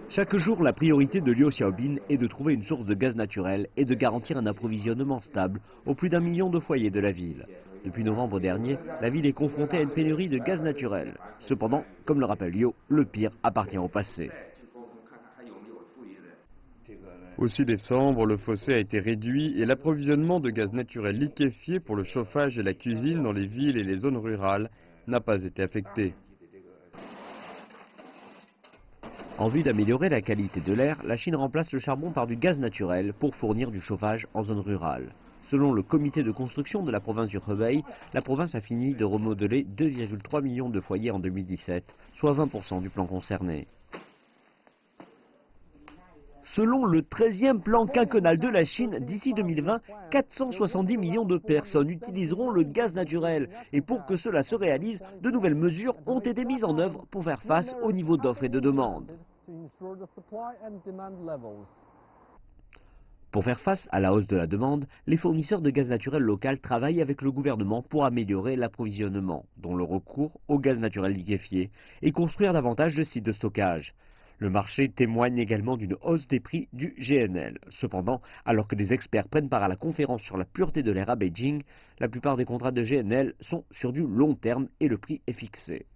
Chaque jour, la priorité de Liu Xiaobin est de trouver une source de gaz naturel et de garantir un approvisionnement stable aux plus d'1 million de foyers de la ville. Depuis novembre dernier, la ville est confrontée à une pénurie de gaz naturel. Cependant, comme le rappelle Liu, le pire appartient au passé. Au 6 décembre, le fossé a été réduit et l'approvisionnement de gaz naturel liquéfié pour le chauffage et la cuisine dans les villes et les zones rurales n'a pas été affecté. En vue d'améliorer la qualité de l'air, la Chine remplace le charbon par du gaz naturel pour fournir du chauffage en zone rurale. Selon le comité de construction de la province du Hebei, la province a fini de remodeler 2,3 millions de foyers en 2017, soit 20% du plan concerné. Selon le 13e plan quinquennal de la Chine, d'ici 2020, 470 millions de personnes utiliseront le gaz naturel. Et pour que cela se réalise, de nouvelles mesures ont été mises en œuvre pour faire face au niveau d'offre et de demande. Pour faire face à la hausse de la demande, les fournisseurs de gaz naturel local travaillent avec le gouvernement pour améliorer l'approvisionnement, dont le recours au gaz naturel liquéfié, et construire davantage de sites de stockage. Le marché témoigne également d'une hausse des prix du GNL. Cependant, alors que des experts prennent part à la conférence sur la pureté de l'air à Beijing, la plupart des contrats de GNL sont sur du long terme et le prix est fixé.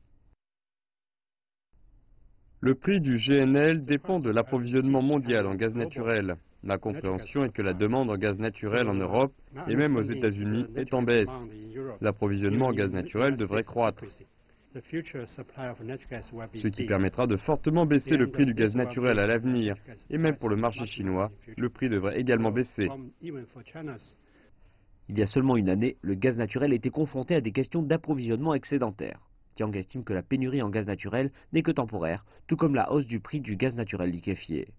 Le prix du GNL dépend de l'approvisionnement mondial en gaz naturel. La compréhension est que la demande en gaz naturel en Europe et même aux États-Unis est en baisse. L'approvisionnement en gaz naturel devrait croître, ce qui permettra de fortement baisser le prix du gaz naturel à l'avenir. Et même pour le marché chinois, le prix devrait également baisser. Il y a seulement une année, le gaz naturel était confronté à des questions d'approvisionnement excédentaires. Tiang estime que la pénurie en gaz naturel n'est que temporaire, tout comme la hausse du prix du gaz naturel liquéfié.